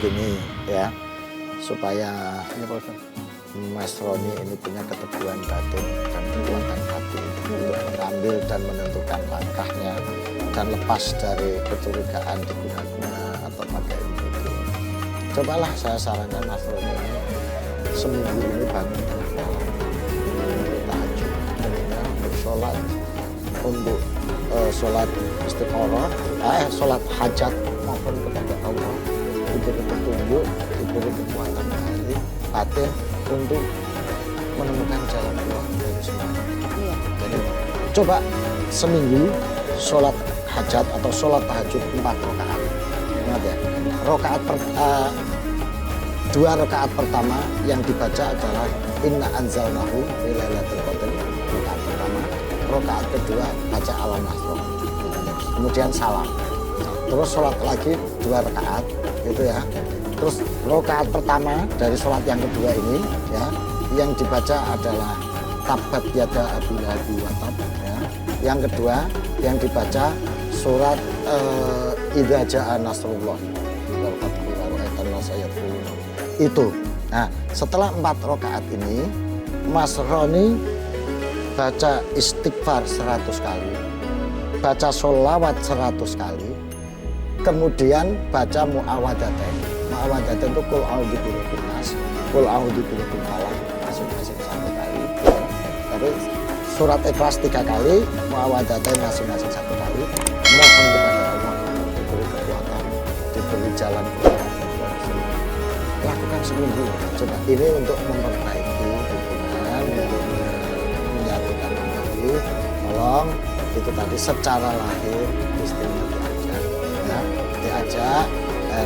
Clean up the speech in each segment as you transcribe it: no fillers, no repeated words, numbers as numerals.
begini ya, supaya Mas Roni ini punya keteguhan batin dan kekuatan hati untuk mengambil dan menentukan langkahnya dan lepas dari kecurigaan diguna-guna atau pakai ilmu itu. Cobalah saya sarankan Mas Roni ini seminggu ini bangun tengah malam untuk tahajud, untuk sholat, untuk sholat istiqoroh, sholat hajat mohon kepada Allah diberi petunjuk, diberi kekuatan hati, batin untuk menemukan jalan keluar dari semua. Iya. Jadi coba seminggu sholat hajat atau sholat tahajud 4 rakaat. Ingat ya, 2 rakaat pertama yang dibaca adalah Inna anzalnahu fi lailatul qadr, rakaat pertama. Rakaat kedua baca Al-Nasr. Kemudian salam. Terus sholat lagi 2 rakaat gitu ya. Terus rakaat pertama dari sholat yang kedua ini ya, yang dibaca adalah Tabat yada Abi Lahabi wa tab ya. Yang kedua yang dibaca surat Idza jaa nasrullah wal fathu wa ra'aitan nasa yadkhuluna. Itu. Nah, setelah 4 rakaat ini Mas Roni baca istighfar 100 kali, baca sholawat 100 kali, kemudian baca mu'awwadzatayn. Mu'awwadzatayn itu qul a'udzu birabbil nas, qul a'udzu birabbil falaq, masing-masing 1 kali. Tapi surat Ikhlas 3 kali, mu'awwadzatayn masing-masing 1 kali. Mohon kepada Allah diberi kekuatan, diberi jalan keluar. Lakukan seminggu. Coba ini untuk memperbaiki hubungan, untuk menyatukan kembali. Tolong itu tadi secara lahir istrinya diajak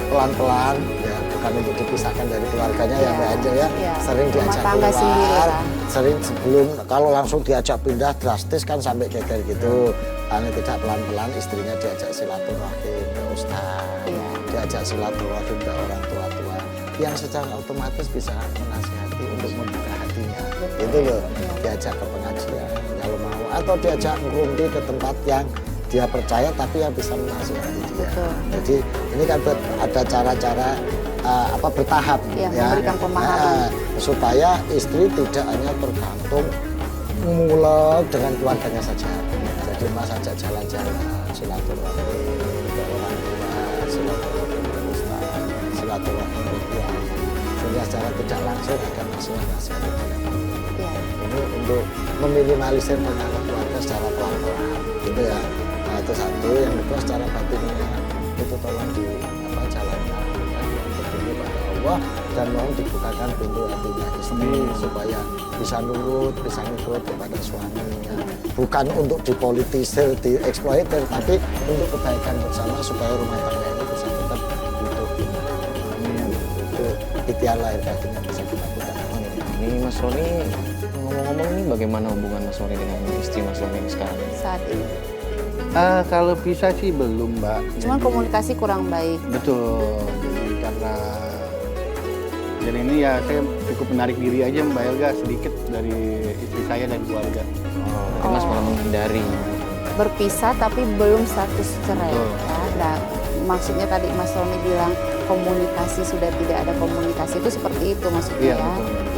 pelan-pelan ya, bukan untuk dipisahkan dari keluarganya ya Mbak Angel ya. Sering diajak keluar, sering sebelum kalau langsung diajak pindah drastis kan sampai geger gitu. Karena tidak pelan-pelan istrinya diajak silaturahim ke ustaz, diajak silaturahim ke orang tua-tua yang secara otomatis bisa menasihati untuk membuka hatinya. Itu loh, diajak ke pengajian kalau mau, atau diajak ngerumpi ke tempat yang dia percaya tapi yang bisa menasihati dia. Jadi ini kan ada cara-cara bertahap ya, memberikan pemahaman supaya istri tidak hanya tergantung mulai dengan keluarganya saja. Jadi mas ajak jalan-jalan, silaturahmi ke orang tua, silaturahmi ke ustaz, silaturahmi ke kiai, sehingga secara tidak langsung akan nasihat-nasihat itu. Ini untuk meminimalisir pengaruh keluarga secara pelan-pelan, gitu ya. Nah itu satu. Yang kedua secara batinnya itu tolong jalankan berdoa pada Allah dan mau dibukakan pintu hatinya istri supaya bisa nurut, bisa ngikut kepada suaminya. Bukan untuk dipolitisir, dieksploitir, tapi untuk kebaikan bersama supaya rumah tangga ini bisa tetap hidup. Itu ikhtiar lahir batin yang bisa dilakukan. Ini Mas Roni ngomong-ngomong nih, bagaimana hubungan Mas Roni dengan istri Mas Roni sekarang? Saat ini? Kalau bisa sih belum Mbak. Cuman komunikasi kurang baik. Betul. Jadi karena dan ini ya saya cukup menarik diri aja Mbak Elga sedikit dari istri saya dan keluarga. Mas malah menghindari. Berpisah tapi belum status cerai. Ya. Nah, maksudnya tadi Mas Roni bilang komunikasi sudah tidak ada komunikasi, itu seperti itu maksudnya ya.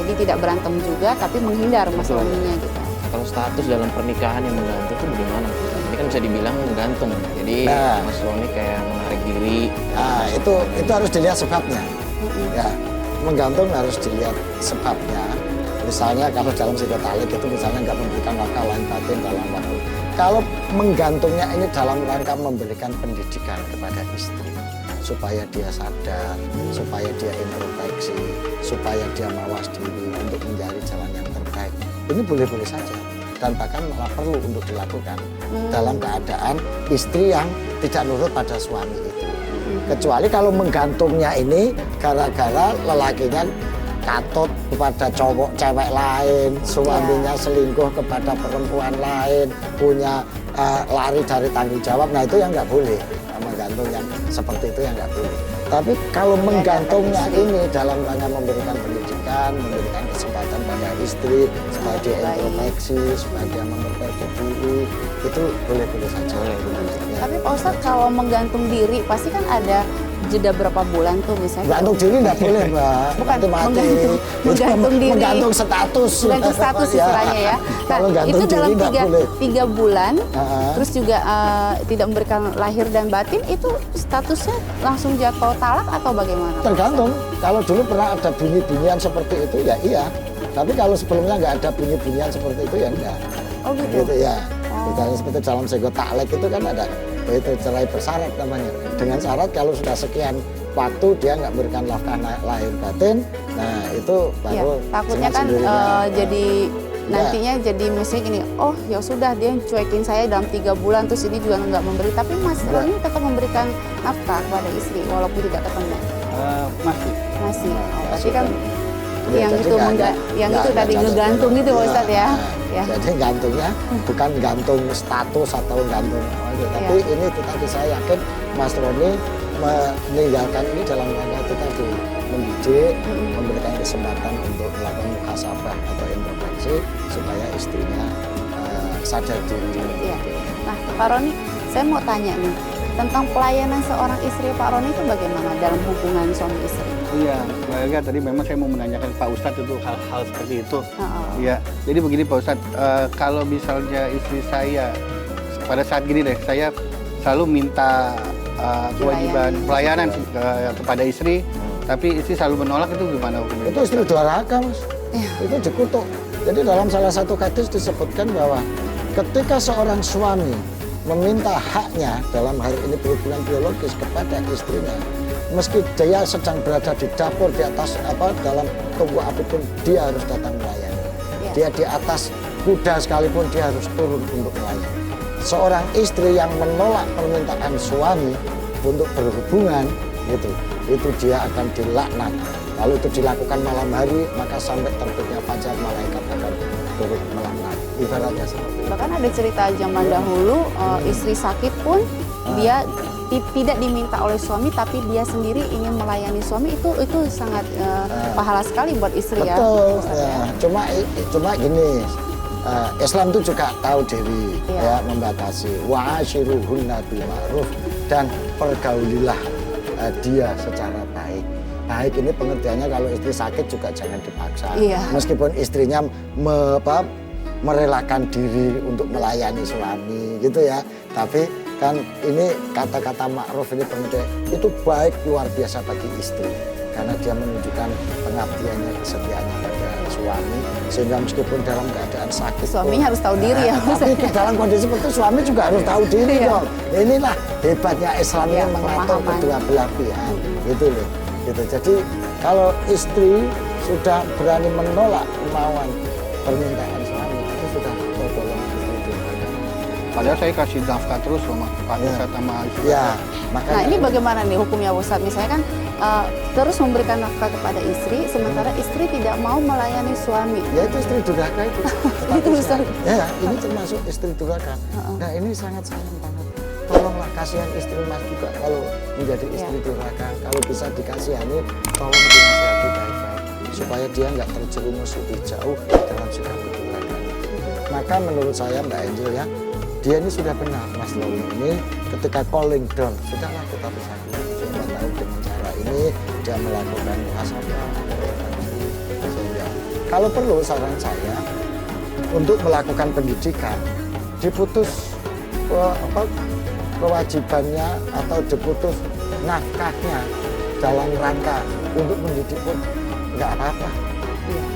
Jadi tidak berantem juga tapi menghindar Mas Roninya gitu. Kalau status dalam pernikahan yang menggantung itu bagaimana? Ini kan bisa dibilang menggantung. Jadi Mas Roni kayak menarik diri. Nah, itu harus dilihat sebabnya. Ya, menggantung harus dilihat sebabnya. Misalnya kalau dalam psikotalik itu misalnya nggak memberikan nafkah lahir batin dalam waktu. Kalau menggantungnya ini dalam rangka memberikan pendidikan kepada istri supaya dia sadar, supaya dia introspeksi, supaya dia mawas diri untuk mencari jalan yang terbaik. Ini boleh-boleh saja dan bahkan malah perlu untuk dilakukan dalam keadaan istri yang tidak nurut pada suami itu. Kecuali kalau menggantungnya ini gara-gara lelakinya katut kepada cewek lain, suaminya selingkuh kepada perempuan lain, punya lari dari tanggung jawab. Nah itu yang nggak boleh, menggantung yang seperti itu yang nggak boleh. Tapi kalau menggantungnya ini dalam rangka memberikan pendidikan, memberikan kesempatan pada istri supaya dia introspeksi, supaya dia memperbaiki diri, itu boleh-boleh saja. Tapi Pak Ustadz, kalau menggantung diri pasti kan ada jeda berapa bulan tuh misalnya. Gantung diri nggak boleh, Mbak. Bukan, Nanti mati. menggantung diri. Menggantung status. Menggantung status istilahnya ya. Kalau Nah, gantung itu dalam diri nggak boleh. 3 bulan, Ha-ha. terus juga tidak memberikan lahir dan batin, itu statusnya langsung jatuh talak atau bagaimana? Tergantung. Kalau dulu pernah ada bunyi-bunyian seperti itu, ya iya. Tapi kalau sebelumnya nggak ada bunyi-bunyian seperti itu, ya enggak. Oh gitu? Gitu ya. Misalnya seperti dalam sego taklek itu kan ada itu cerai bersyarat namanya. Dengan syarat kalau sudah sekian waktu dia nggak memberikan nafkah lahir batin, nah itu Ya, baru takutnya dengan kan sendirinya. jadi nantinya jadi mesti gini, oh ya sudah dia cuekin saya dalam 3 bulan terus ini juga nggak memberi, tapi Mas Roni tetap memberikan nafkah kepada istri walaupun tidak ketemu. Masih. Masih. Nah, Oh, berarti masih kan Ya, yang jadi itu nggak- yang nggak- itu nggak tadi cocok ngegantung dulu. gitu Pak Iya, Ustadz ya. nah, Ya. Jadi gantungnya bukan gantung status atau gantung tapi Iya. ini tadi saya yakin Mas Roni meninggalkan ini dalam rangka itu tadi mendidik, memberikan kesempatan untuk melakukan muhasabah atau introspeksi supaya istrinya sadar diri. Iya. Nah, Pak Roni, saya mau tanya nih tentang pelayanan seorang istri Pak Roni itu bagaimana dalam hubungan suami istri? Iya, Mbak Elga, tadi memang saya mau menanyakan Pak Ustadz itu hal-hal seperti itu. Heeh. Iya, jadi begini Pak Ustadz, kalau misalnya istri saya pada saat gini deh, saya selalu minta kewajiban pelayanan kepada istri, tapi istri selalu menolak, itu gimana hukumnya? Itu istri durhaka, Mas. Iya. Itu dikutuk. Jadi dalam salah satu hadis disebutkan bahwa ketika seorang suami meminta haknya dalam hal ini berhubungan biologis kepada istrinya, meski dia sedang berada di dapur di atas dalam tungku api pun dia harus datang melayani. Ya. Dia di atas kuda sekalipun dia harus turun untuk melayani. Seorang istri yang menolak permintaan suami untuk berhubungan itu dia akan dilaknat. Kalau itu dilakukan malam hari, maka sampai terbitnya fajar malaikat akan turut melaknat. Ibaratnya seperti itu. Bahkan ada cerita zaman dahulu istri sakit pun dia tidak diminta oleh suami tapi dia sendiri ingin melayani suami, itu sangat pahala sekali buat istri ya. Betul, Ustaz, ya. Cuma gini, Islam itu juga tahu diri, Iya. ya, membatasi wa'ashiruhunna bil ma'ruf dan pergaulilah dia secara baik. Baik ini pengertiannya kalau istri sakit juga jangan dipaksa. Iya. Meskipun istrinya merelakan diri untuk melayani suami gitu ya. Tapi kan ini kata-kata ma'ruf ini pengertian itu baik luar biasa bagi istri. Karena dia menunjukkan pengabdiannya, kesetiaannya pada suami, sehingga meskipun dalam keadaan sakit Suaminya harus tahu diri ya, Mas. tapi dalam kondisi seperti itu suami juga harus tahu diri Iya. dong. Inilah hebatnya Islam Iya, yang mengatur pemahaman. kedua belah pihak gitu loh gitu. Jadi kalau istri sudah berani menolak kemauan permintaan suami itu sudah tergolong istri durhaka. Padahal saya kasih nafkah terus sama Pak Iya. Ustadz sama istri. Ya, Nah makanya ini bagaimana nih hukumnya Ustadz? Misalnya kan terus memberikan nafkah kepada istri, sementara istri tidak mau melayani suami. ya itu istri durhaka itu. Itu Ustaz. Ya, ini termasuk istri durhaka. Nah, ini sangat sayang banget. Tolonglah kasihan istri Mas juga kalau menjadi istri durhaka. Kalau bisa dikasihani, tolong dinasihati baik-baik supaya dia nggak terjerumus lebih jauh dalam sikap durhaka. Maka menurut saya Mbak Angel ya, dia ini sudah benar Mas Loni ini ketika calling down, sudahlah kita bisa siapa tahu dengan cara ini dia melakukan muhasabah. Sehingga kalau perlu saran saya untuk melakukan pendidikan diputus kewajibannya atau diputus nafkahnya dalam rangka untuk mendidik pun nggak apa-apa.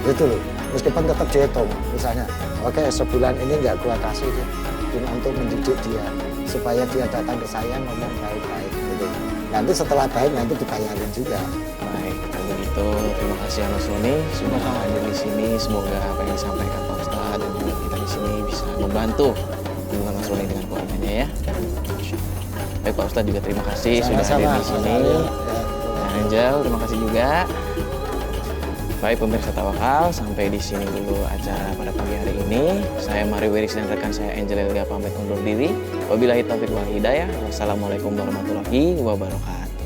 Gitu loh. Meskipun tetap dihitung, misalnya, oke sebulan ini nggak gua kasih deh, cuma untuk mendidik dia supaya dia datang ke saya ngomong baik-baik gitu. Nanti setelah baik nanti dibayarin juga. Baik, kalau begitu terima kasih Mas Roni sudah hadir di sini. Semoga apa yang disampaikan Pak Ustadz dan juga kita di sini bisa membantu hubungan Mas Roni dengan keluarganya ya. Baik Pak Ustadz juga terima kasih sudah hadir di sini. Nah, Angel terima kasih juga. Baik pemirsa Tawakal, sampai di sini dulu acara pada pagi hari ini. Saya Mario Wiris dan rekan saya Angel Elga pamit undur diri. Wabillahi taufiq wal hidayah. Wassalamualaikum warahmatullahi wabarakatuh.